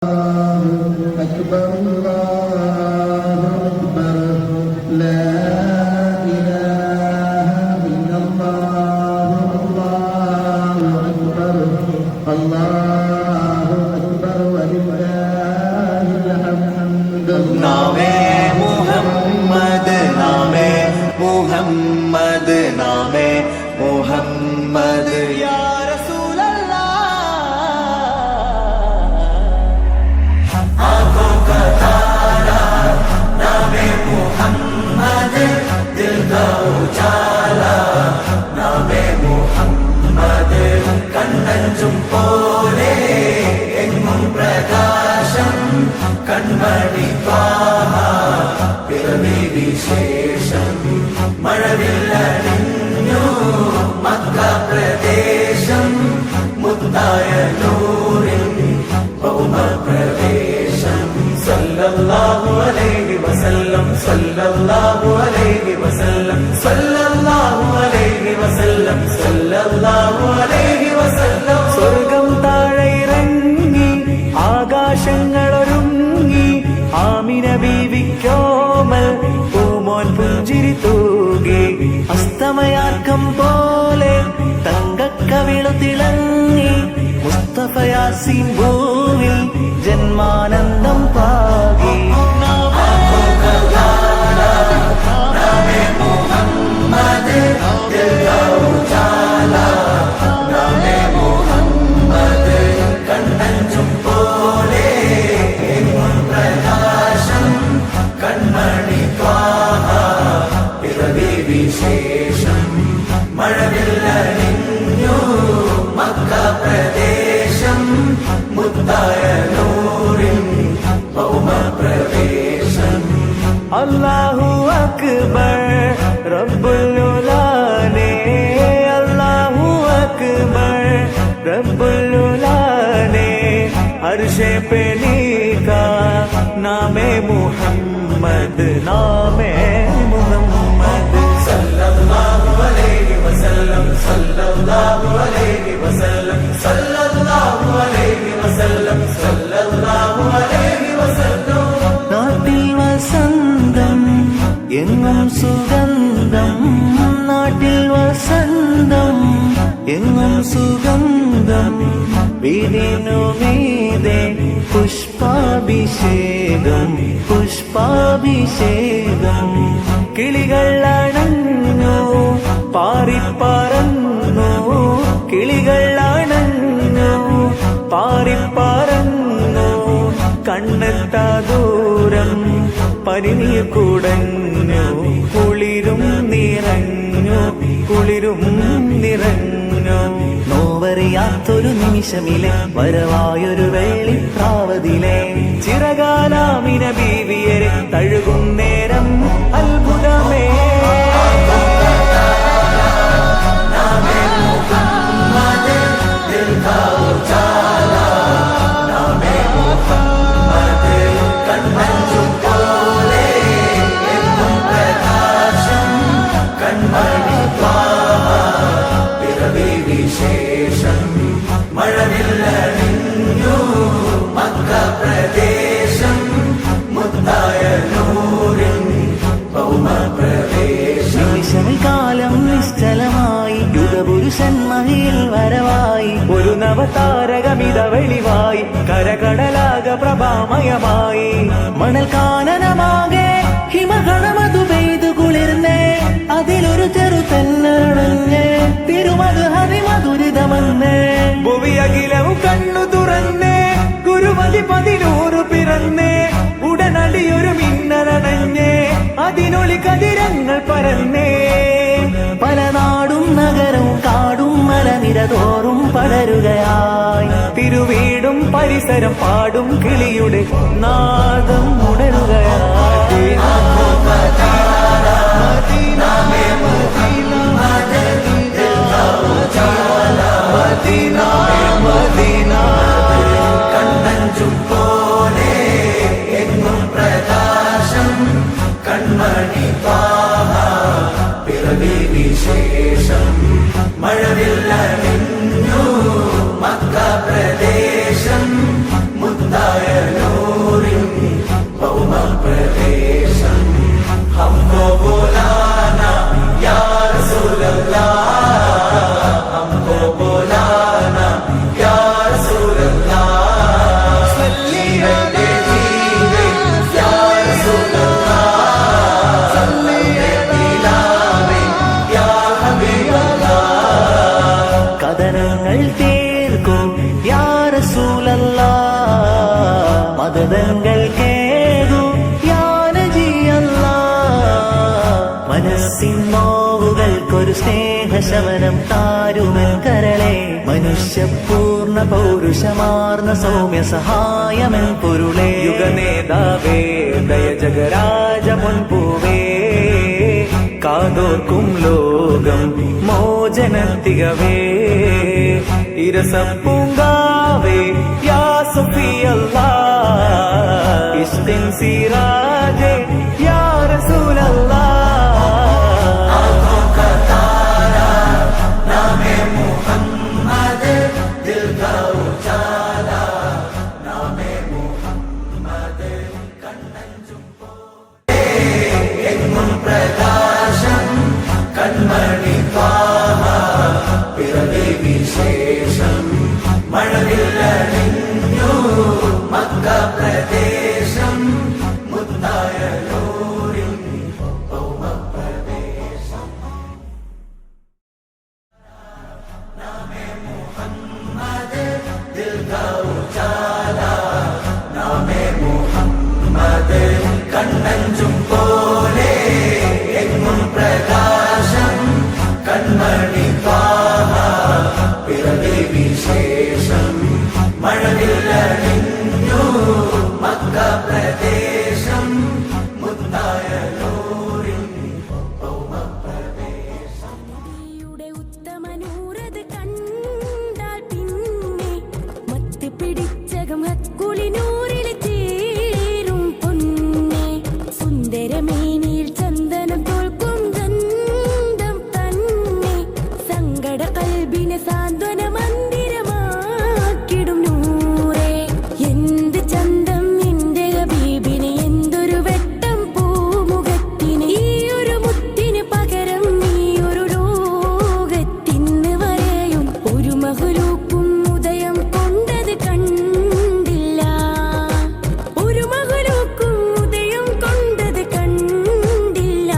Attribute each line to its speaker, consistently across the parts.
Speaker 1: أكبر الله أكبر لا إله إلا الله الله أكبر الله أكبر ولله الحمد
Speaker 2: नामे मुहम्मद नामे मुहम्मद नामे मुहम्मद या रसूल अल्लाह आंखों का तारा नामे मुहम्मद दिल का उजाला नामे मुहम्मद കണ്ണഞ്ചും പോലെ എങ്ങും പ്രകാശം കൺമണി ത്വാഹ പിറവി വിശേഷം മഴവില്ലണിഞ്ഞു മക്ക പ്രദേശം മുത്തായ നൂറിൻ ഭൗമ പ്രവേശം സല്ലല്ലാഹു അലൈഹി വസല്ലം സല്ലല്ലാഹു അലൈഹി വസല്ലം സല്ലല്ലാഹു അലൈഹി വസല്ലം സല്ലല്ലാഹു അലൈഹി വസല്ലം സ്വർഗം താഴെ ഇറങ്ങി ആകാശങ്ങളൊരുങ്ങി ആമിന ബീവിക്കോമൽ പൂമോൻ പുഞ്ചിരി തൂകി അസ്തമയാർക്കം പോലെ തങ്കക്കവിളു തിളങ്ങി മുസ്തഫ യാസീൻ ഭൂവിൽ ജന്മാനന്ദം പാകി നാമേ മുഹമ്മദ് ദിൽ കാ ഉജാല നാമേ മുഹമ്മദ് കണ്ണഞ്ചും പോലെ എങ്ങും പ്രകാശം കൺമണി ത്വാഹ പിറവി വിശേഷം മഴവില്ലണിഞ്ഞു മക്ക പ്രദേശം മുത്തായ നൂറിൻ ഭൗമ പ്രവേശം അല്ലാഹു അക്ബർ റബ്ബുൽ ഉലാനെ അല്ലാഹു അക്ബർ റബ്ബുൽ ഉലാനെ അർശേ पे लीका नामे मुहम्मद नामे मुहम्मद सल्लल्लाहु अलैहि वसल्लम सल्लल्लाहु अलैहि वसल्लम सल्लल्लाहु अलैहि वसल्लम सल्लल्लाहु अलैहि वसल्लम നാട്ടിൽ വസന്തം എങ്ങും സുഗന്ധം നാട്ടിൽ വസന്തം എങ്ങും സുഗന്ധം വീടിനു മീതെ പുഷ്പാഭിഷേകം പുഷ്പാഭിഷേകം കിളികൾ അണഞ്ഞു പാറിപ്പറന്നു കിളികൾ അണഞ്ഞു പാറിപ്പറന്നു കണ്ണെത്താ ദൂരം പരിനീർ കുടഞ്ഞു കുളിരും നിറഞ്ഞു കുളിരും നിറഞ്ഞു നോവറിയാത്തൊരു നിമിഷമിലെ വരവായൊരു വെള്ളിപ്രാവതിലെ ചിറകാലാമിന ബീവിയരെ തഴുകും നേരം അത്ഭുതമേ നാമേ മുഹമ്മദ് ദിൽ കാ ഉജാല നാമേ മുഹമ്മദ് കൺമഞ്ചും പോലെ എങ്ങും പ്രകാശം കൺമണി ത്വാഹ പിറവി വിശേഷം മഴവില്ലണിഞ്ഞു മക്ക പ്രദേശം മുത്തായ നൂറിൻ ഭൗമ പ്രവേശം കാലം നിശ്ചലമായി യുഗപുരുഷൻ മഹിയിൽ വരവായി ഒരു നവതാരകമിത വെളിവായി കരകടലാക പ്രഭാമയമായി മണൽ കാനനമാകെ ഹിമഗണമതു പെയ്തു കുളിർന്നേ അതിലൊരു ചെറു തെന്നണഞ്ഞ് തിരുമത് ഹരിമധുരിതമെന്ന് ഭുവി അഖിലവും കണ്ണു തുറന്നേ ഗുരുമതി 11 പിറന്നേ ഉടനടിയൊരു മിന്നലണഞ്ഞേ അതിനൊളി കതിരങ്ങൾ പരന്നേ പല നാടും നഗരവും കാടും മലനിരതോറും പടരുകയായി തിരുവീടും പരിസരം പാടും കിളിയുടെ നാദം ഉണരുകയായി കണ്ണഞ്ചും പോലെ എങ്ങും പ്രകാശം കൺമണി ത്വാഹ പിറവി വിശേഷം മഴവില്ലണിഞ്ഞു മക്ക പ്രദേശം മുത്തായ മദതങ്ങൾ കേകൂ യാനജിയല്ല. മനസ്സിൻ നോവുകൾക്കൊരു സ്നേഹശമനം താരുമൻ കരളെ, മനുഷ്യപൂർണ്ണ പൗരുഷമാർന്ന സൗമ്യ സഹായമൻ പൊരുളേ. യുഗനേതാവേ ദയ ജഗരാജ മുൻപൂവേ, കാതോർക്കും ലോകം മോചനത്തികവേ. ഇരസപ്പൂങ്കാവേ യാ സുഫിയല്ലാ, ഇഷ്ടിൻ സിറാജേ യാ റസൂലല്ലാ. പ്രകാശം കൺമണി ത്വാഹ പിറവി വിശേഷം മഴവില്ലണിഞ്ഞു മക്ക പ്രദേശം മുത്തായ നൂറിൻ ഭൗമപ്രദേശം. നാമേ മുഹമ്മദ് ദിൽ കാ ഉജാല, നാമേ മുഹമ്മദ് കണ്ണഞ്ചും പോലെ എങ്ങും പ്രകാശം കൺമണി ത്വാഹ പിറവി വിശേഷം മഴവില്ലണിഞ്ഞു മക്ക പ്രദേശം മുത്തായ നൂറിൻ ഭൗമപ്രദേശം.
Speaker 3: ഉത്തമനൂറത് കണ്ടാൽ പിന്നെ മത്ത് പിടിച്ചകം ഹക്കുളിനൂറിൽ ചേരും പൊന്നെ. സുന്ദരമേനിയിൽ ചന്ദനം തോൽക്കും ഗന്ധം തന്നെ, സങ്കട കൽബിനെ സാന്ത്വന മന്ദിരമാക്കിടും നൂറേ. എന്ത് ചന്തം എന്റെ ഹബീബിന്, എന്തൊരു വെട്ടം പൂമുഖത്തിന്. ഈ ഒരു മുത്തിന് പകരം ഈ ഒരു ലോകത്തിന്ന് വരെയും ഒരു മഹ്ലൂക്കും ഉദയം കൊണ്ടത് കണ്ടില്ല. ഒരു മഹ്ലൂക്കും ഉദയം കൊണ്ടത് കണ്ടില്ല.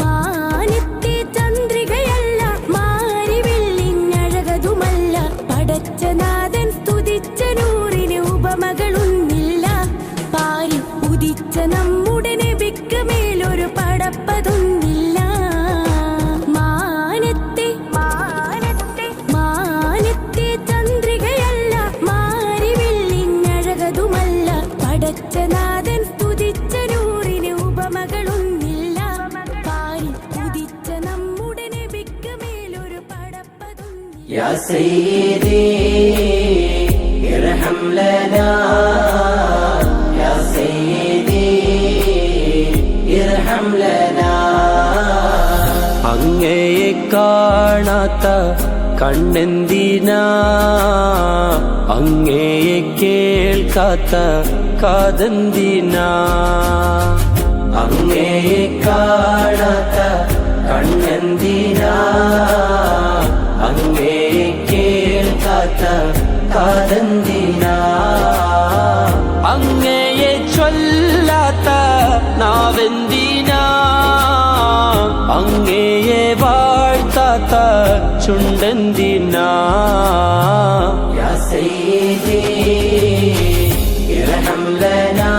Speaker 3: മാനത്തെ ചന്ദ്രികയല്ല, മാരിവില്ലിനഴകതുമല്ല, പടച്ച നാഥൻ സ്തുതിച്ച നൂറിന് ഉപമകളൊന്നില്ല. പാരി ഉദിച്ച നമ്മുടെ നബിക്ക് മേലൊരു പടപ്പതൊന്നില്ല. മാനത്തെ ചന്ദ്രികയല്ല, മാരിവില്ലിനഴകതുമല്ല, പടച്ച നാഥൻ സ്തുതിച്ച നൂറിന് ഉപമകളൊന്നില്ല. പാരി ഉദിച്ച നമ്മുടെ നബിക്ക് മേലൊരു പടപ്പതൊന്നില്ല.
Speaker 2: യാ സയ്യിദി ഇർഹം ലനാ, യാ സയ്യിദി ഇർഹം ലനാ. അങ്ങയെ കാണാത്ത കണ്ണെന്തിനാ, അങ്ങയെ കേൾക്കാത്ത കാതെന്തിനാ. അങ്ങയെ കാണാത്ത കണ്ണെന്തിനാ, അങ്ങയെ കേൾക്കാത്ത കാതെന്തിനാ. അങ്ങയെ ചൊല്ലാത്ത നാവെന്തിനാ, അങ്ങയെ വാഴ്ത്താത്ത ചുണ്ടെന്തിനാ. യാ സയ്യിദി ഇർഹം ലനാ,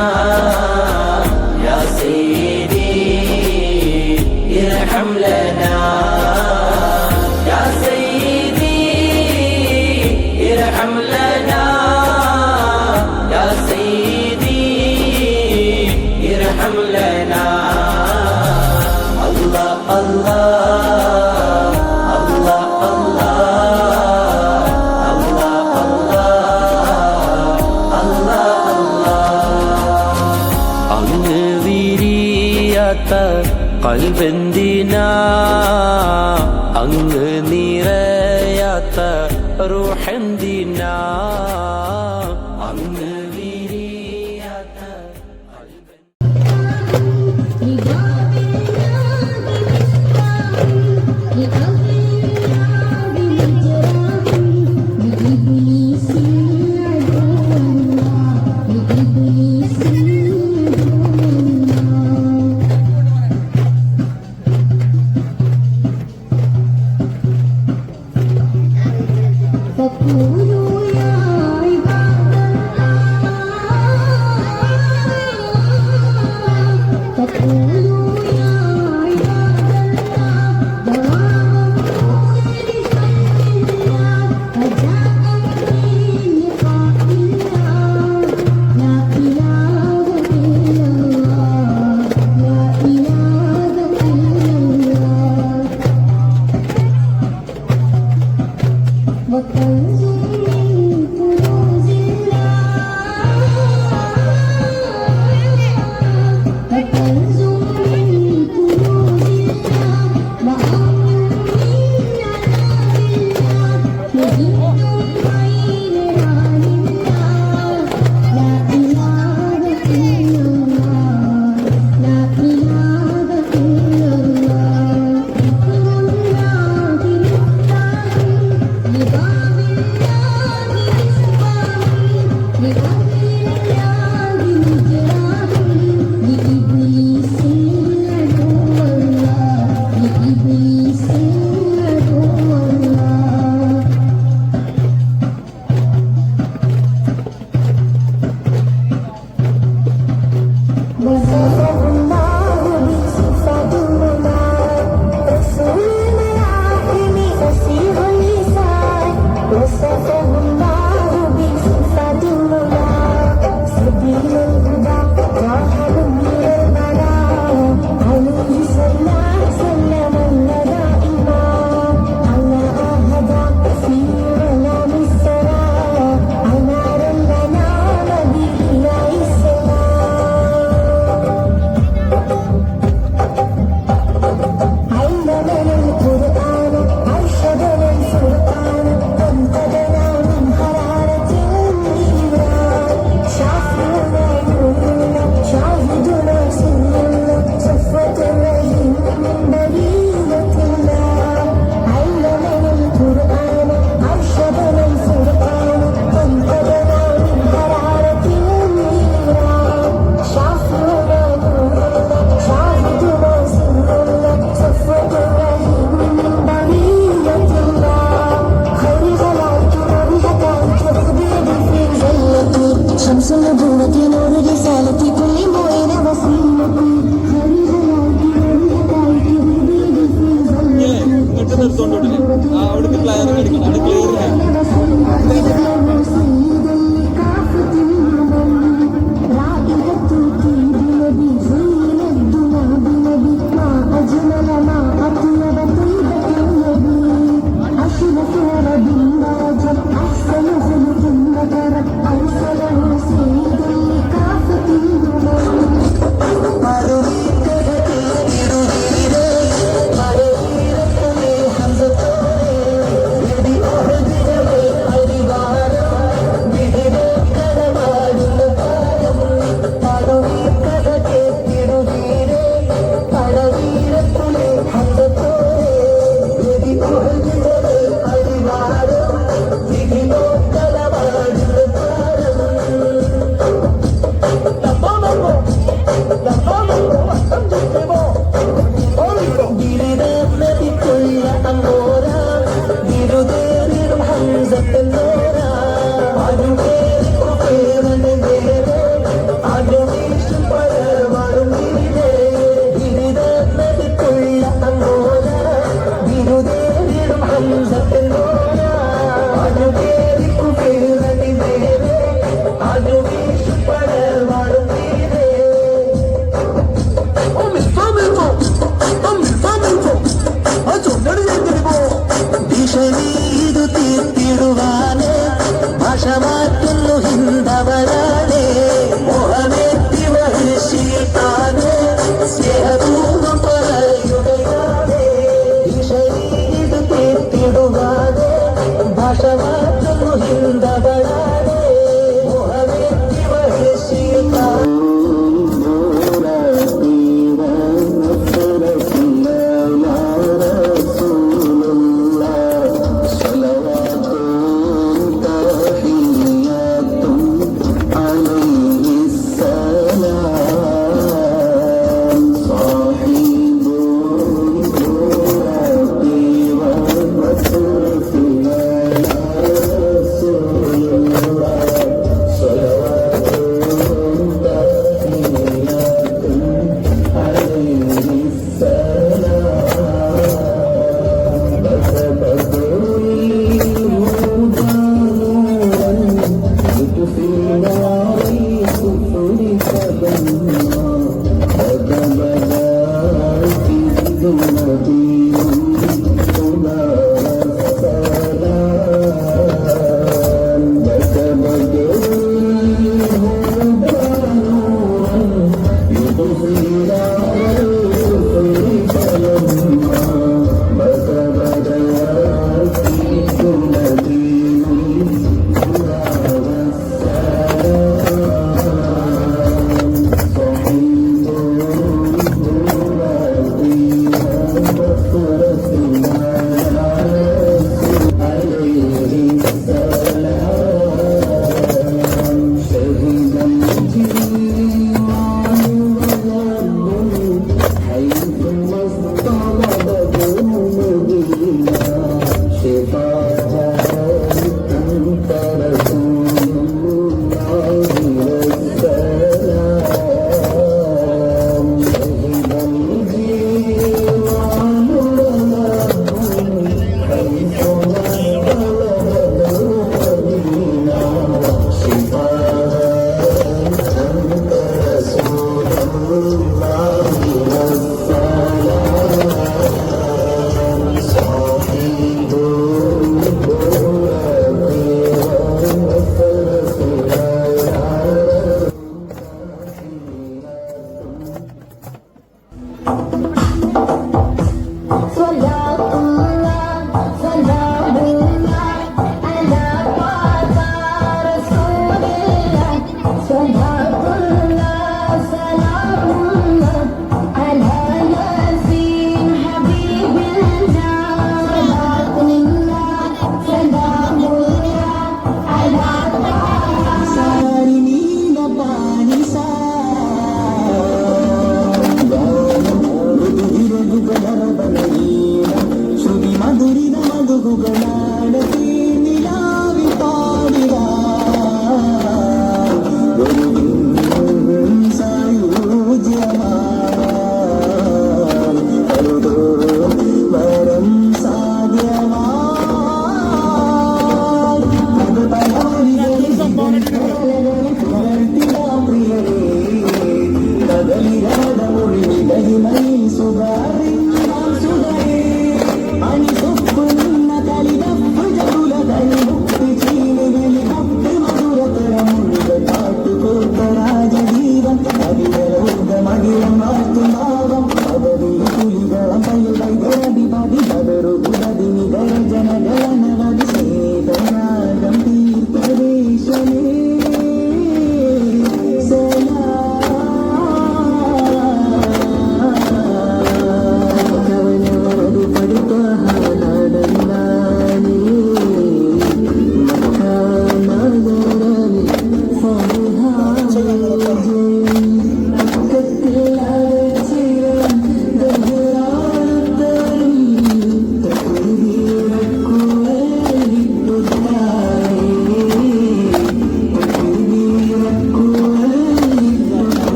Speaker 2: യാ സയ്യിദി ഇർഹം ലനാ, യാ സയ്യിദി ഇർഹം ലനാ, യാ സയ്യിദി ഇർഹം ലനാ. അല്ലാഹ് അല്ലാഹ് അല്ലാഹ് അല്ലാഹ് അല്ലാഹ് അല്ലാഹ്. അങ്ങ് വിരിയാത്ത കൽബെന്തിനാ, അങ്ങ് നിറയാത്ത റൂഹെന്തിനാ. അങ്ങ് വിരിയാത്ത
Speaker 3: But
Speaker 1: Hamza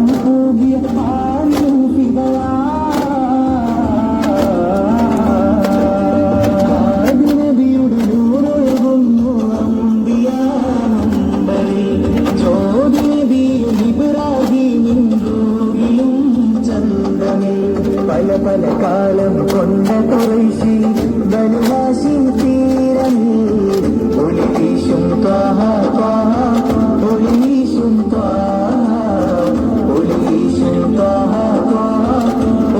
Speaker 1: പാദം പൂകിയ നബിയുടെ നൂറൊഴുകുന്നു അമ്പിയാനമ്പലിൽ ചോദി നബിയും ഇബ്രാഹിമിൻ റൂഹിലും ചന്ദ്രനിൽ പല പല കാലം കൊണ്ട കുറേശി ബനുഹാശിം തീരനിൽ ഒളി വീശും ത്വാഹ ത്വാഹ ഒളി വീശും ത്വാഹ ഒളി വീശും ത്വാഹ ത്വാഹ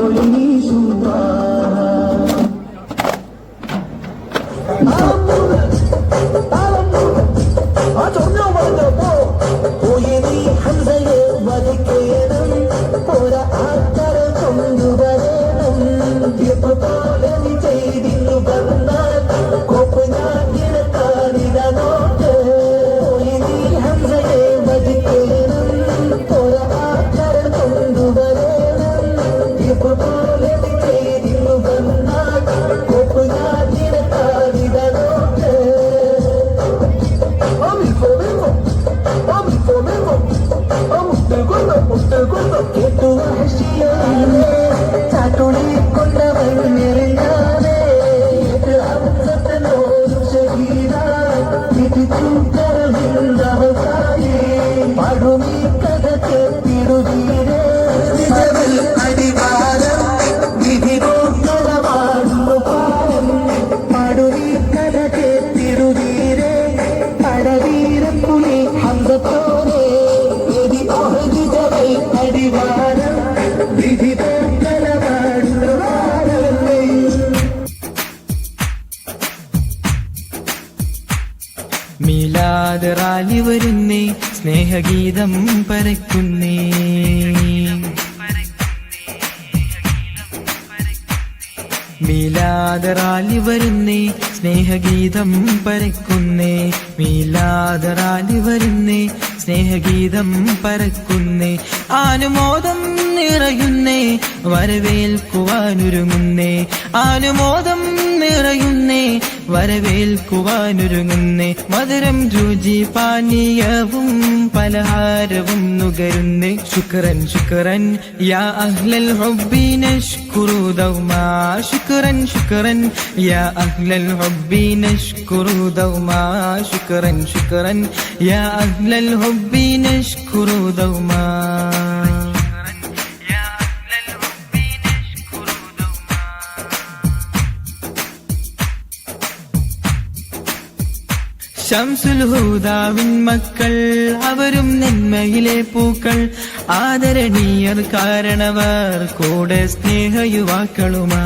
Speaker 1: ഒളി വീശും ത്വാഹ
Speaker 4: മീലാദ് റാലി വരുന്നേ സ്നേഹഗീതം പരക്കുന്നേ മീലാദ് റാലി വരുന്നേ സ്നേഹഗീതം പരക്കുന്നേ മീലാദ് റാലി വരുന്നേ സ്നേഹഗീതം പരക്കുന്നേ ആനുമോദം നിറയുന്നേ വരവേൽക്കുവാനൊരുങ്ങുന്നേ ആനുമോദം നിറയുന്നേ വരവേൽക്കുവാനൊരുങ്ങുന്നേ മധുരം രുചി പാനീയവും പലഹാരവും നുകരുന്നേ ശുക്രൻ ശുക്രൻ യാ അഹ്ലൽ ഹുബ്ബി നശ്കുറു ദൗമാ ശുക്രൻ ശുക്രൻ യാ അഹ്ലൽ ഹുബ്ബി നശ്കുറു ദൗമാ ശുക്രൻ ശുക്രൻ യാ അഹ്ലൽ ഹുബ്ബി നശ്കുറു ദൗമാ ശംസുൽ ഹുദാവിൻ മക്കൾ അവരും നന്മയിലെ പൂക്കൾ ആദരണീയർ കാരണവർ കൂടെ സ്നേഹയുവാക്കളുമാ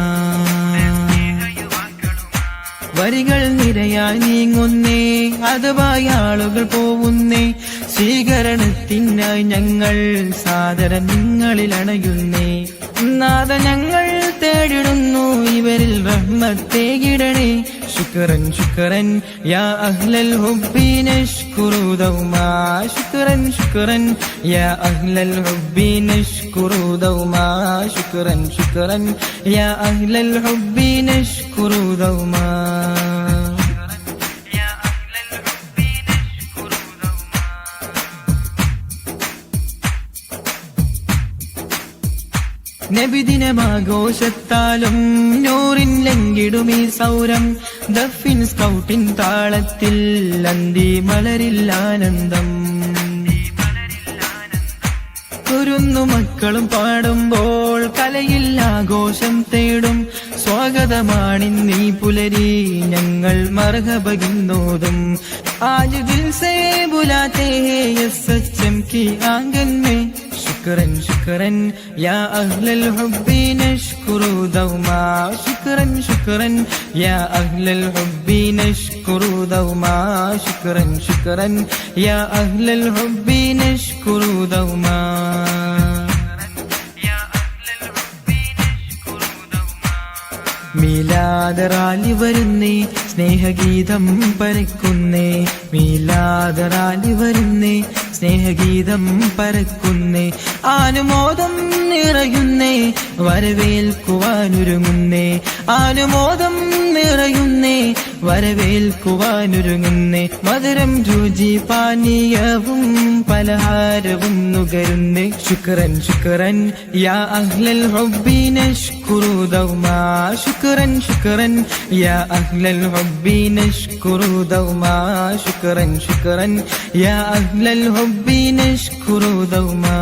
Speaker 4: വരികൾ നിരയായി നീങ്ങുന്നേ അതുവായി ആളുകൾ പോവുന്നേ സ്വീകരണത്തിനായി ഞങ്ങൾ സാദരം നിങ്ങളിൽ അണയുന്നേ നാദ ഞങ്ങൾ തേടിടുന്നു ഇവരിൽ റഹ്മത്തേകിടണേ ശുക്രൻ ശുക്രൻ യാ അഹ്ലൽ ഹുബ്ബി നശ്കുറു ദൗമാ ശുക്രൻ ശുക്രൻ യാ അഹ്ലൽ ഹുബ്ബി നശ്കുറു ദൗമാ ശുക്രൻ ശുക്രൻ യാ അഹ്ലൽ ഹുബ്ബി നശ്കുറു ദൗമാ നബിദിനമാഘോഷത്താലും നൂറിൻ ലംഘിടുമീ സൗരം ദഫിൻ സ്കൗട്ടിൻ താളത്തിൽ അന്തി മലരിൽ ആനന്ദം കുരുന്നു മക്കളും പാടുമ്പോൾ കലയിൽ ആഘോഷം തേടും സ്വാഗതമാണിന്നീ പുലരി ഞങ്ങൾ മർഹബകിന്നോതും ആജ് ദിൽ സേ ബുലാത്തെ ഹേ എസ്എച്ച്എം की आंगन में शुक्रन शुक्रन या अहलल हुब्बी नश्कुरु दौमा शुक्रन शुक्रन या अहलल हुब्बी नश्कुरु दौमा शुक्रन शुक्रन या अहलल हुब्बी नश्कुरु दौमा മീലാദ് റാലി വരുന്നേ സ്നേഹഗീതം പരക്കുന്നേ മീലാദ് റാലി വരുന്നേ സ്നേഹഗീതം പരക്കുന്നേ ആനുമോദം നിറയുന്നേ വരവേൽക്കുവാനൊരുങ്ങുന്നേ ആനുമോദം നിറയുന്നേ വരവേൽക്കുവാനൊരുങ്ങുന്നേ മധുരം രുചി പാനീയവും പലഹാരവും നുകരുന്നേ ശുക്രൻ ശുക്രൻ യാ അഹ്ലൽ ഹുബ്ബി നശ്കുറു ദൗമാ ശുക്രൻ ശുക്രൻ യാ അഹ്ലൽ ഹുബ്ബി നശ്കുറു ദൗമാ ശുക്രൻ ശുക്രൻ യാ അഹ്ലൽ ഹുബ്ബി നശ്കുറു ദൗമാ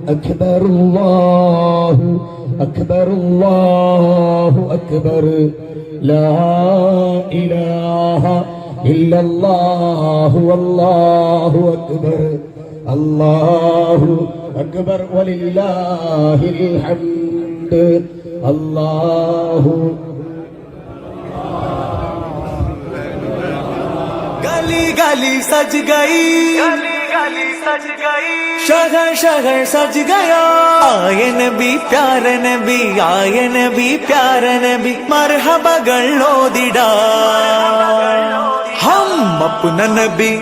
Speaker 1: أكبر الله أكبر الله أكبر لا إله إلا الله والله أكبر الله أكبر ولله الحمد الله
Speaker 2: गली गली सज गई, गली गली सज गई, शहर शहर सज गया, ആയ നബി പ്യാര നബി ആയ നബി പ്യാര നബി മർഹബകൾ ഓതിടാ हम अपना नबी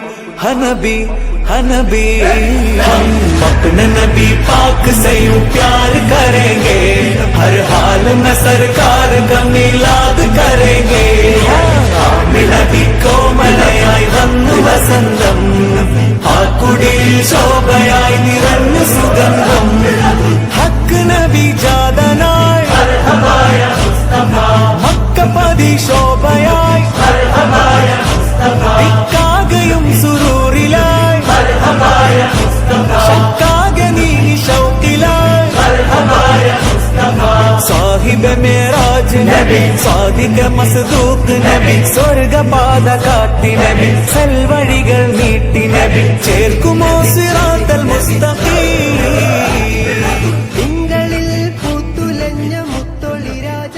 Speaker 2: हनबी हनबी हम अपने नबी पाक से यूं प्यार करेंगे हर हाल में सरकार का मिलाद करेंगे नबी को मलयाई वന്നു വസന്തം ആ കുടിൽ ശോഭയായി നിറഞ്ഞു സുഗന്ധം ഹക്ക് നബി ജാതനായി മക്കപതി ശോഭയായി ഇക്കാകയും സുരൂറിലായി ശക്കാകെ നീ ശൗക്കിലായി സാഹിബ് മേറാജ് നബി സാദിഖ് മസ്ദൂഖ് നബി സ്വർഗപാത കാട്ടി നബി സൽവഴികൾ നീട്ടി നബി ചേർക്കുമോ സിറാത്തൽ മുസ്തഖീം
Speaker 4: തിങ്കളിൽ പൂത്തുലഞ്ഞ മുത്തൊളി രാജ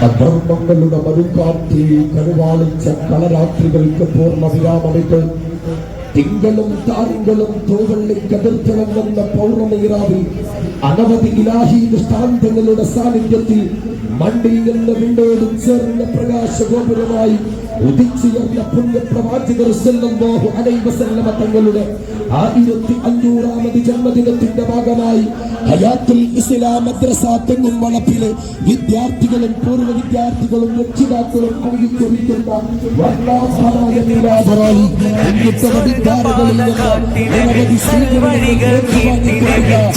Speaker 1: അധർമ്മങ്ങളുടെ മരുക്കാറ്റി കരുവാളിച്ച കളരാത്രികൾക്ക് പൂർണ്ണ വിരാമമിട്ട് തിങ്കളും താരങ്ങളും തോവള്ളി കതിർത്തിളങ്ങുന്ന പൗർണമിരാവിൽ അനവധി ഇലാഹി ദൃഷ്ടാന്തങ്ങളുടെ സാന്നിധ്യത്തിൽ മണ്ണിൽ നിന്ന് വിണ്ടോടും ചേർന്ന പ്രകാശഗോപുരമായി ഉദിച്ചുയർന്ന പുണ്യപ്രവാചകർ സല്ലല്ലാഹു അലൈഹി വസല്ലമ തങ്ങളുടെ 1500ാമത് ജന്മദിനത്തിന്റെ ഭാഗമായി ഹയാത്തുൽ ഇസ്ലാം മദ്രസ തെങ്ങും വളപ്പിലെ വിദ്യാർത്ഥികളും പൂർവ്വ വിദ്യാർത്ഥികളും രക്ഷിതാക്കളും അണിയിച്ചൊരുക്കുന്ന വർണ്ണാഭമായ നീലാഭറായി നിരവധി
Speaker 2: വഴികൾ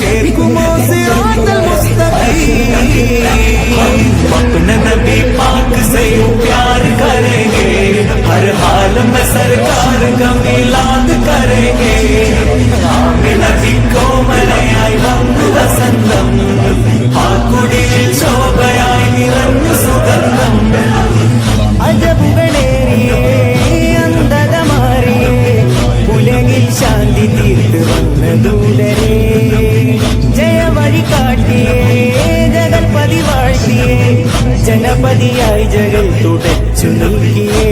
Speaker 2: ചേർക്കുമോ സിറാത്തൽ മുസ്തഖീം अपने नबी पाक से यूं प्यार करेंगे हर हाल में सरकार का मिलाद करेंगे नबी को मलयाई वന്നു വസന്തം ആ കുടിൽ ശോഭയായി നിറഞ്ഞു സുഗന്ധം അജബുകളേറിയേ അന്ധത മാറിയേ ഉലകിൽ ശാന്തി തീർത്ത് വന്ന ദൂതരേ ജയവഴി കാട്ടിയേ ജഗൽപതി വാഴ്ത്തിയേ ജനപതിയായി ജഗൽ തുടച്ചു നീക്കിയേ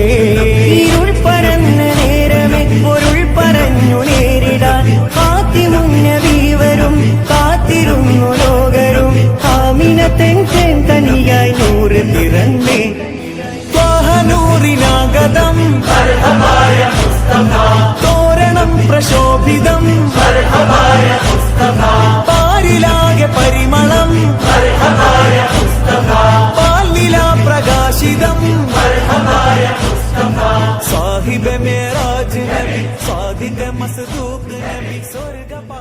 Speaker 2: ഇരുൾ പരന്ന നേരമേ പൊരുൾ പറഞ്ഞു നേരിടാൻ കാത്തിമുന്നവീവരും കാത്തിരുന്നു ലോകരും ആമിനത്തെൻ തനിയായി നൂറ് പിറന്നേ വാഹനൂറിനാഗതം തോരണം പ്രശോഭിതം പാരിലാകെ പരിമളം പാലില പ്രകാശിതം സാഹിബ് മേറാജ് നബി സാദിഖ് മസ്ദൂഖ് നബി സ്വർഗപാ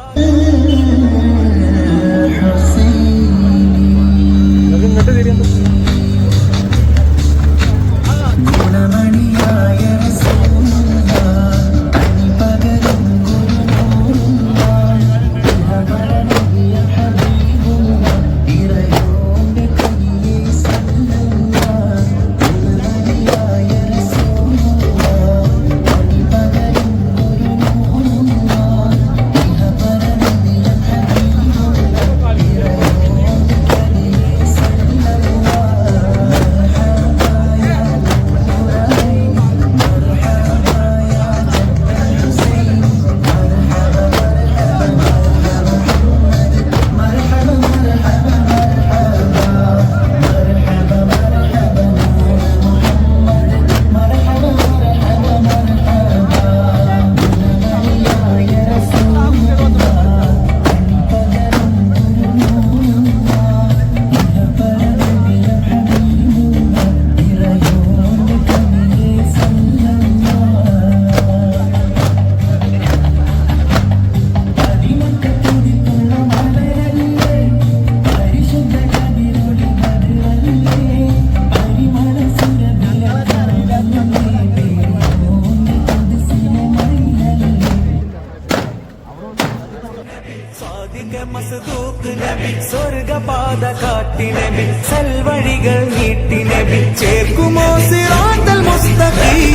Speaker 2: മസ്ദൂഖ് നബി സ്വർഗപാത കാട്ടി നബി സൽവഴികൾ നീട്ടി നബി ചേർക്കുമോ സിറാത്തൽ മുസ്തഖീം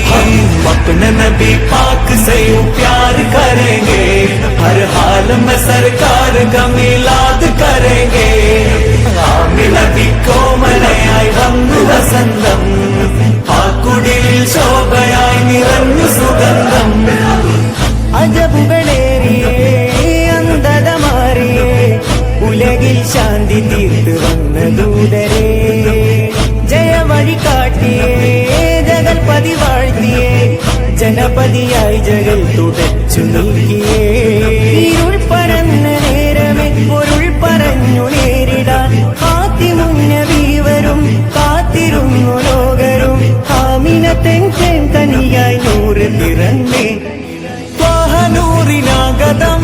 Speaker 2: हम अपने नबी पाक से यूं प्यार करेंगे हर हाल में सरकार का मिलाद करेंगे नबी को मलयाई वന്നു വസന്തം ആ കുടിൽ ശോഭയായി നിറഞ്ഞു സുഗന്ധം അജബുകളേറിയേ അന്ധത മാറിയേ ഉലകിൽ ശാന്തി തീർത്തു വന്ന ദൂതരേ ജയവഴി കാട്ടിയേ ജഗൽപതി വാഴ്ത്തിയേ ജനപതിയായി ജഗൽ തുടച്ചു നീക്കിയേ ഇരുൾ പരന്ന നേരമേ പൊരുൾ പറഞ്ഞു നേരിടാൻ കാത്തിമുന്നവീവരും കാത്തിരുന്നു ലോകരും ആമിനത്തെൻ തനിയായി നൂറ് പിറന്നേ നൂറിനാഗതം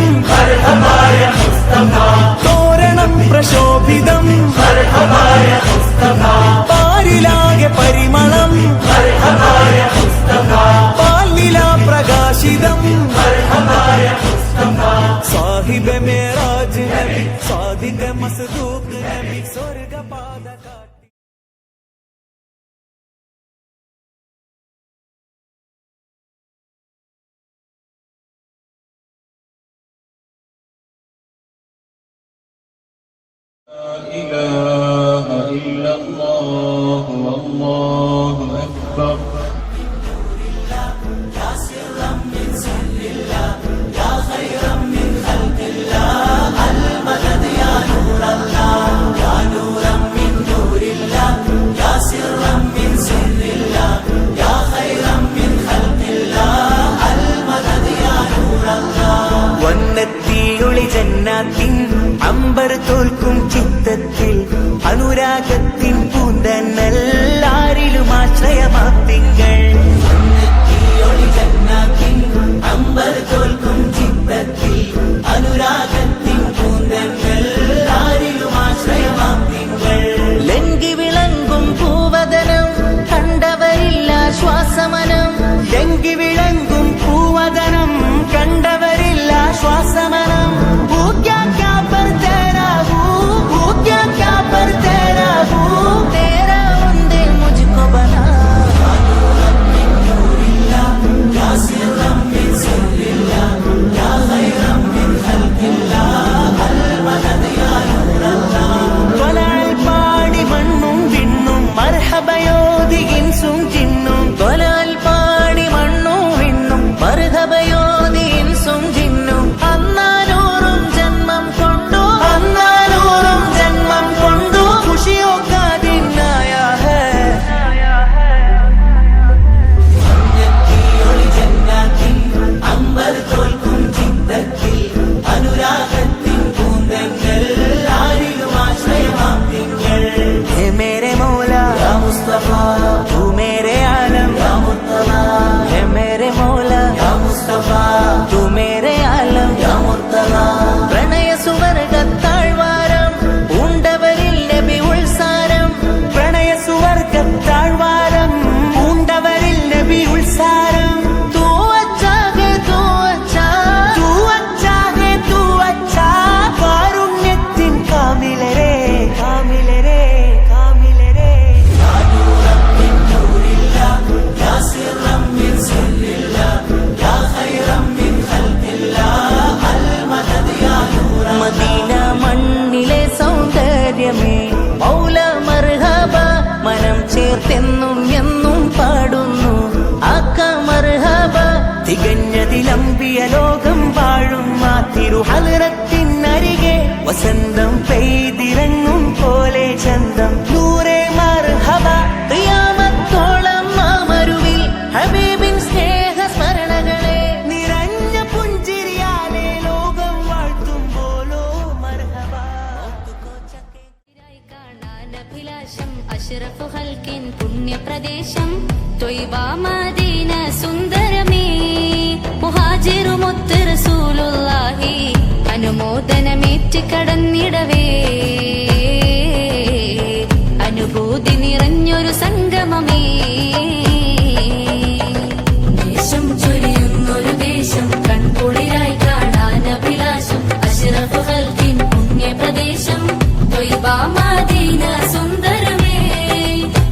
Speaker 2: തോരണം പ്രശോഭിതം പാരിലാകെ പരിമളം പാലിലാ പ്രകാശിതം സാഹിബ് മേരാജ് നബി സാദിഖ് മസ്ദൂഖ് നബി സ്വർഗപാത കാട്ടി
Speaker 5: لا إله إلا الله والله أكبر
Speaker 2: വന്നെത്തിയൊളി ജന്നാത്തിൻ അമ്പർ തോൽക്കും ചിത്തത്തിൽ അനുരാഗത്തിൻ പൂന്തന്നല്ലാരിലും ആശ്രയമാത്തിങ്കൾ അമ്പർ തോൽക്കും ചിത്തത്തിൽ അനുരാഗത്തിൻ പൂന്തന്നല്ലാരിലും ആശ്രയമാത്തിങ്കൾ ലംഘി വിളങ്ങും പൂവദനം കണ്ടവരില്ല ശ്വാസമനം ലംഘി വിളങ്ങും പൂവദനം കണ്ടവരില്ല ശ്വാസമനം ചേർത്തെന്നും എന്നും പാടുന്നു ആക്കമർഹബ തികഞ്ഞതിലമ്പിയ ലോകം വാഴും ആ തിരുഹലറത്തിനരികെ വസന്തം പെയ്തിറങ്ങും പോലെ ചന്തം നൂറേ മർഹബ ഖിയാമത്തോളം മാമരുവിൽ ഹബീബിൻ സ്നേഹ സ്മരണകളെ നിറഞ്ഞ പുഞ്ചിരിയാലെ ലോകം വാഴ്ത്തുമ്പോലോ മർഹബ
Speaker 3: കാണാനഭിലാഷം അഷ്റഫു ഹൽക്കിൻ പുണ്യപ്രദേശം ത്വയ്ബ മദീന സുന്ദരമേ മുഹാജിറുമൊത്ത് റസൂലുള്ളാഹി അനുമോദനമേറ്റ് കടന്നിടവേ അനുഭൂതി നിറഞ്ഞൊരു സംഗമമേ ദേശം ചൊരിയുന്നൊരു ദേശം കൺകുളിരായി കാണാനഭിലാഷം അഷ്റഫു ഹൽക്കിൻ പുണ്യപ്രദേശം ത്വയ്ബ മദീന സുന്ദരമേ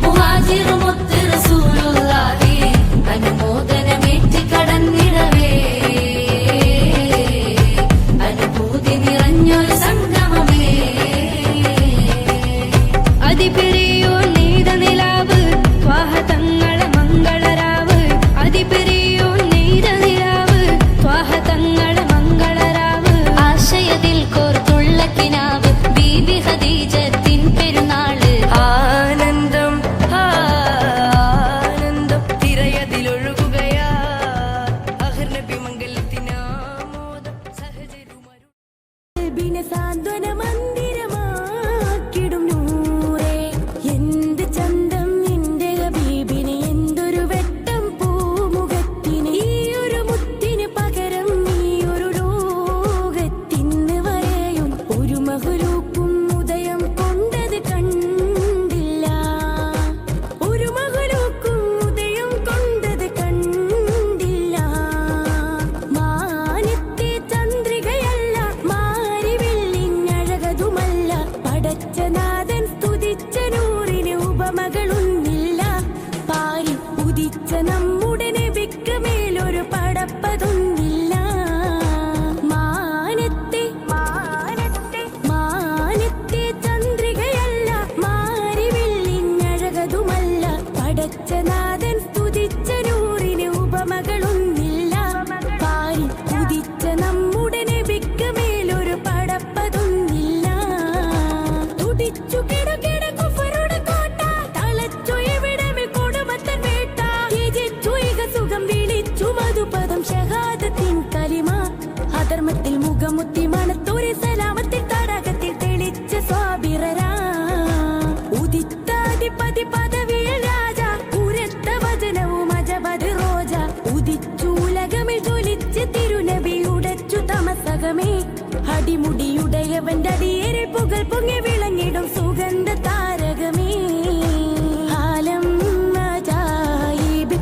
Speaker 3: മുഹാജിറുമൊത്ത് റസൂലുള്ളാഹി അനുമോദനമേറ്റ് കടന്നിടവേ അനുഭൂതി നിറഞ്ഞൊരു സംഗമമേ
Speaker 6: ധർമ്മത്തിൽ മുഖമുത്തി മണത്തൂരി സലാമത്തിൽ തടാകത്തിൽ തെളിച്ച സ്വാഭിറരാ ഉദിത്താധിപതി പദവിയിൽ രാജ ഉരത്ത വചനവും അജബത് റോജ ഉദിച്ചൂലകമിൽ ജ്വലിച്ച് തിരുനബി ഉടച്ചു തമസകമേ അടിമുടിയുടയവന്റെ അടിയേറിൽ പുകൾ പൊങ്ങി വിളങ്ങിടും സുഗന്ധ താരകമേ ആലം അജായിബ്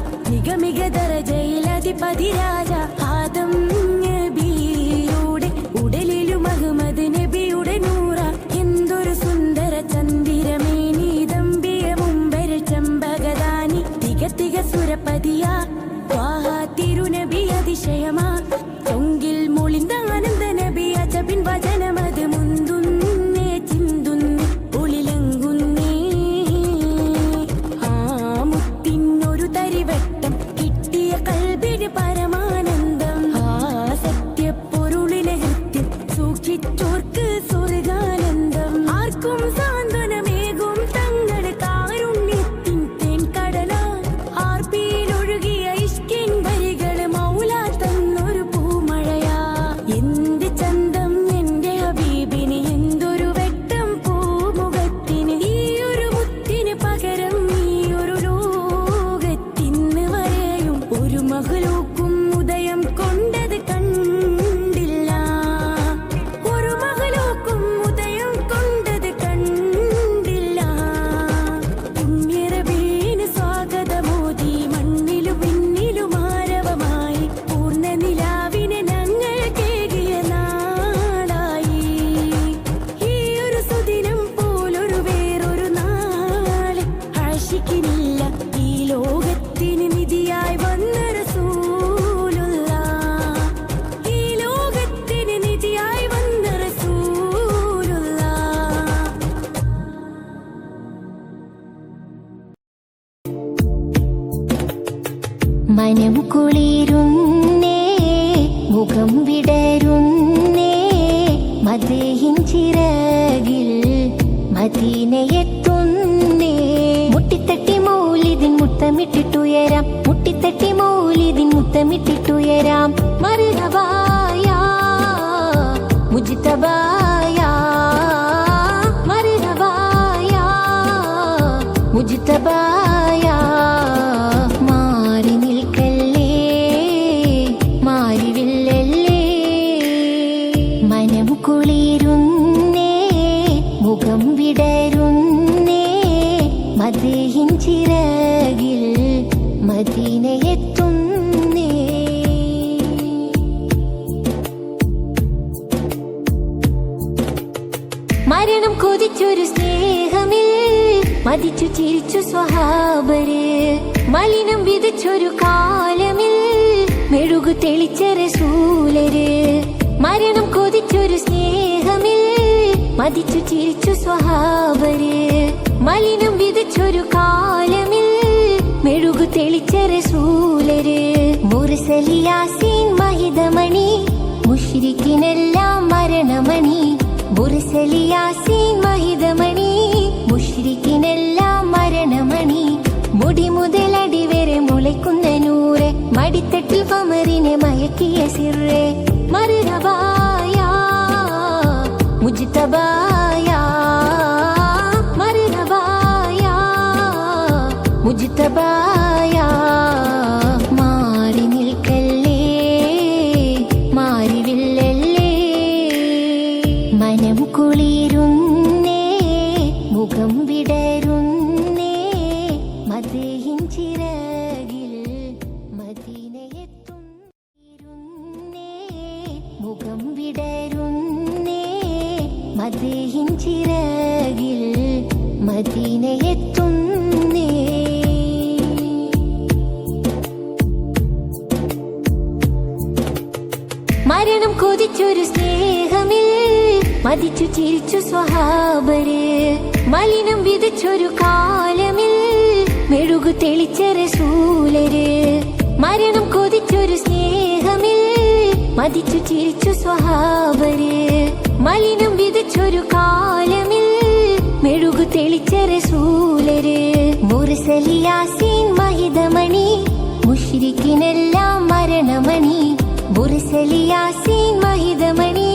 Speaker 6: മിക ദരജയിൽ അധിപതി രാജ ആദം നബിയുടെ ഉടലിലും അഹ്മദ് നബിയുടെ നൂറ എന്തൊരു സുന്ദര ചന്ദിരമേനി ദമ്പിയ മുമ്പരിൽ ചെമ്പകദാനി തിക സുരപതിയാ തിരുനബി അതിശയമാ തൊങ്കിൽ മൊളിന്ത ആനന്ദ നബി അജബിൻ വചനമത് മുന്തുന്നേ ചിന്തുന്നേ ഒളിലങ്കുന്നേ ആ മുത്തിനൊരു തരിവട്ടം കിട്ടിയ കൽബിന് പരമാനന്ദം ആ സത്യപ്പൊരുളിനെ ഹൃത്യം സൂക്ഷിച്ചോർക്ക് സ്വർഗാനന്ദം ആർക്കും സാന്ത്വനമേകും തങ്ങളുടെ കാരുണ്യത്തിൻ തേൻകടലാ ആർപ്പിയിലൊഴുകിയ ഇഷ്കിൻ വരികള് മൗല തന്നൊരു പൂമഴയാ എന്ത് ചന്തം എന്റെ ഹബീബിന് എന്തൊരു വെട്ടം പൂമുഖത്തിന് ഈ ഒരു മുത്തിന് പകരം ഈ ഒരു ലോകത്തിന്ന് വരെയും ഒരു മഹ്ലൂക്കും ഉദയം കൊണ്ടത് കണ്ടില്ല ഒരു മഹ്ലൂക്കും ഉദയം കൊണ്ടത് കണ്ടില്ല പുണ്യരബീന് സ്വാഗതമോദി മണ്ണിലും പിന്നിലും ആരവമായി പൂർണ്ണ നിലാവിനെ ഞങ്ങൾ കേകിയ നാളായി ഈ ഒരു സുദിനം പോലൊരു വേറൊരു നാളെ ആശിക്കിനില്ല ഈ ലോകത്തിന് നിധിയായി വന്ന റസൂലുള്ള ഈ ലോകത്തിന് നിധിയായി വന്ന റസൂലുള്ള
Speaker 7: മനം കുളിരുന്നേ മുഖം വിടരുന്നേ മദീഹിൻ ചിറകിൽ മദീനയെത്തുന്നേ മുട്ടിത്തട്ടി മൗലിദിൻ മുത്തമിട്ടിട്ടുയരാം മുട്ടിത്തട്ടി മൗലിദിൻ മുത്തമിട്ടിട്ടുയരാം മർഹബായ മുജ്തബായ മർഹബായ മുജ്തബായ മാറി നിൽക്കല്ലേ മാറിവില്ലല്ലേ മനം കുളിരുന്നേ മുഖം വിടരുന്നേ മദീഹിൻ ചിറകിൽ മദീനയെത്തുന്നേ മരണം കൊതിച്ചൊരു സ്നേഹമിൽ മതിച്ചു ചിരിച്ചു സ്വഹാബര് മലിനം വിതച്ചൊരു കാലമിൽ മെഴുകു തെളിച്ച റസൂലര് മരണം കൊതിച്ചൊരു സ്നേഹമിൽ മതിച്ചു ചിരിച്ചു സ്വഹാബര് മലിനം വിതച്ചൊരു കാലമിൽ മെഴുകു തെളിച്ച റസൂലര് മുർസലി യാസീൻ മഹിതമണി മുശ്രിക്കിനെല്ലാം മരണമണി മുർസലി യാസീൻ മഹിതമണി മുശ്രിക്കിനെല്ലാം മരണമണി മുടി മുതലടി വരെ മുളയ്ക്കുന്ന നൂറെ മടിത്തട്ടിൽ കമറിനെ മയക്കിയ സിറെ മർഹബായ മുജ്തബായ മർഹബായ മുജ്തബായ മാറി നിൽക്കല്ലേ മാറിവില്ലല്ലേ മനം കുളിരുന്നേ മുഖം വിടരുന്നേ മദീഹിൻ ചിറകിൽ മദീനയെത്തുന്നേ മുഖം വിടരുന്നേ മദീഹിൻ ചിറകിൽ മദീനയെത്തുന്നേ മരണം കൊതിച്ചൊരു സ്നേഹമിൽ മതിച്ചു ചിരിച്ചു സ്വഹാബര് മലിനം വിതച്ചൊരു കാലമിൽ മെഴുകു തെളിച്ച റസൂലര് മരണം കൊതിച്ചൊരു സ്നേഹമിൽ മതിച്ചു ചിരിച്ചു സ്വഹാബര് മലിനം വിതച്ചൊരു കാലമിൽ മെഴുകു തെളിച്ച റസൂലര് മുർസലി യാസീൻ മഹിതമണി മുശ്രിക്കിനെല്ലാം മരണമണി മുർസലി യാസീൻ മഹിതമണി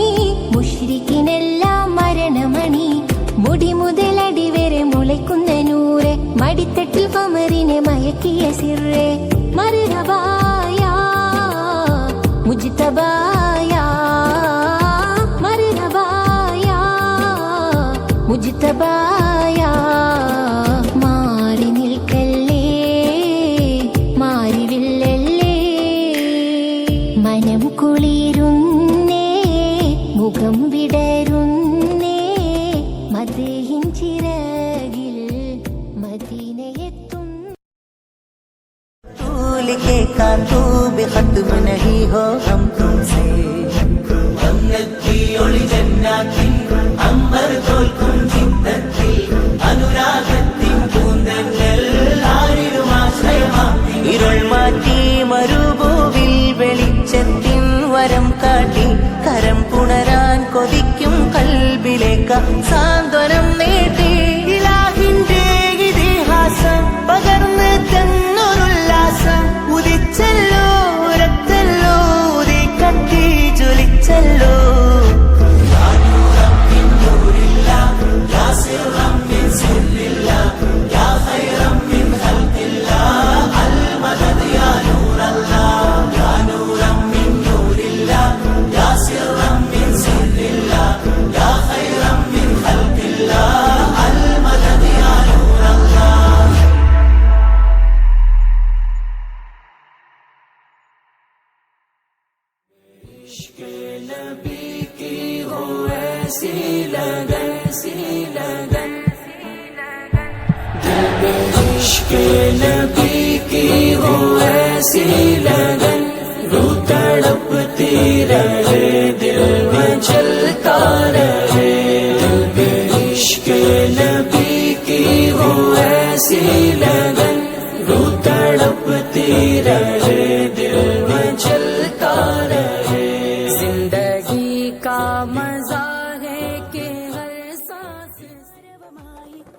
Speaker 7: മുശ്രിക്കിനെല്ലാം മരണമണി മുടി മുതലടി വരെ മുളയ്ക്കുന്ന നൂറെ മടിത്തട്ടിൽ കമറിനെ മയക്കിയ സിറെ മർഹബായ മുജ്തബായ മർഹബായ മുജ്തബായ മാറി നിൽക്കല്ലേ മാറിവില്ലല്ലേ മനം കുളിരുന്നേ മുഖം വിടരുന്നേ മദീഹിൻ ചിറകിൽ മദീനയെത്തും
Speaker 2: लिखे का तू भी खत्म नहीं हो हम तुमसे ഒളി ജന്നാത്തിൽ അമ്പർ തോൽക്കും ചിത്തത്തിൽ അനുരാഗത്തിൻ പൂന്തങ്ങൾ ആരിലും ആശ്രയമാക്കി ഇരുൾ മാറ്റി മരുഭൂവിൽ വെളിച്ചത്തിൻ വരം കാട്ടി കരം പുണരാൻ കൊതിക്കും കൽബിലേക്ക് സാന്ത്വനം നേടി ഇലാഹിന്റെ ഇതിഹാസം പകർന്ന് തന്നൊരുല്ലാസം ഉദിച്ചല്ലോ രക്തല്ലോ ഉദി കത്തി ജ്വലിച്ചല്ലോ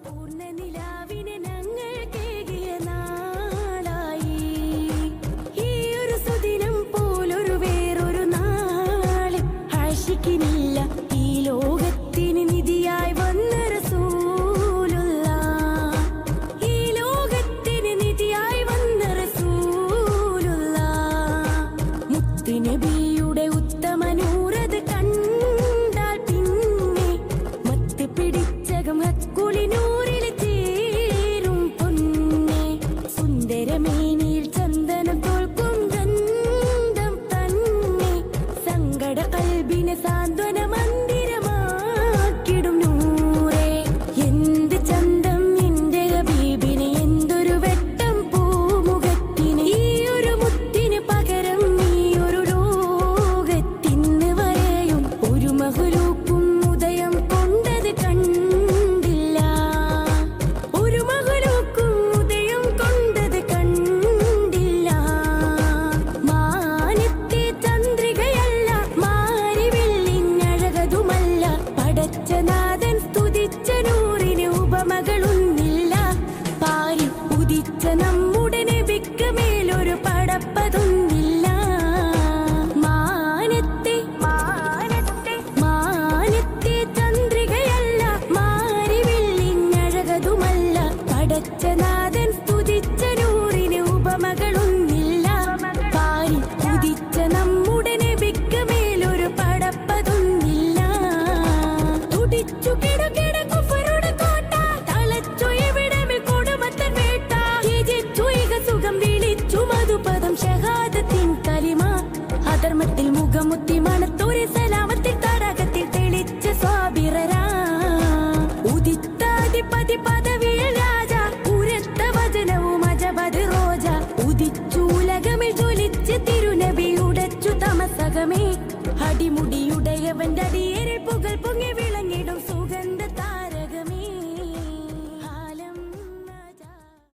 Speaker 6: പൂർണ്ണനിലാവിനെ ഞങ്ങൾ കേകിയ നാളായി ഈ ഒരു സുദിനം പോലൊരു വേറൊരു നാള് ആശിക്കിനില്ല ഈ ലോകത്തിന് നിധിയായി വന്ന റസൂലുള്ള ഈ ലോകത്തിന് നിധിയായി വന്ന റസൂലുള്ള മുത്തുനബിയുടെ ഉത്തമനൂറത് കണ്ടാൽ പിന്നെ മത്ത് പിടിച്ചകം ഹക്കുളിനൂറിൽ ചേരും പൊന്നെ സുന്ദരമേനിയിൽ ചന്ദനം തോൽക്കും ഗന്ധം തന്നെ സങ്കട കൽബിനെ സാന്ത്വന മന്ദിരമാക്കിടും നൂറേ എന്ത് ചന്തം നിന്റെ ഹബീബിന് എന്തൊരു വെട്ടം പൂമുഖത്തിന് ഈ ഒരു മുത്തിന് പകരം ഈ ഒരു ലോകത്തിന് വരെയും ഒരു മഹ്ലൂക്കും ഉദയം കൊണ്ടത് കണ്ടില്ല ഒരു മഹ്ലൂക്കും ഉദയം കൊണ്ടത് കണ്ടില്ല മാനത്തെ ചന്ദ്രികയല്ല മാരിവില്ലിനഴകതുമല്ല പടച്ചനാഥൻ സ്തുതിച്ച നൂറിന് ഉപമകളൊന്നില്ല പാരി ഉദിച്ച നമ്മുടെ നബിക്ക് മേലൊരു പടപ്പതൊന്നില്ല മാനത്തെ ചന്ദ്രികയല്ല മാരിവില്ലിനഴകതുമല്ല പടച്ചനാഥൻ സ്തുതിച്ച നൂറിന് ഉപമകളൊന്നില്ല പാരി ഉദിച്ച നമ്മുടെ നബിക്ക് മേലൊരു പടപ്പതൊന്നില്ല തുടിച്ചു കിടകിട കുഫറുടെ കോട്ട തളച്ചു എവിടമേ കൊടുമത്തൻ വേട്ട ത്യജിച്ചു ഇക സുഖം വിളിച്ചു മധുപദം ഷഹാദത്തിൻ കലിമ അധർമ്മത്തിൽ മുഖമുത്തി മണത്തോരെ സലാമത്തിൽ തടാകത്തിൽ തെളിച്ച സ്വാബിറരാ ഉദിത്താധിപതി പദവിയിൽ രാജ ഉരത്ത വചനവും അജബത് റോജ ഉദിച്ചൂലകമിൽ ജ്വലിച്ച് തിരുനബി ഉടച്ചു തമസകമേ അടിമുടിയുടയവന്റെ അടിയേറിൽ പുകൽ പൊങ്ങി വിളങ്ങിടും സുഗന്ധ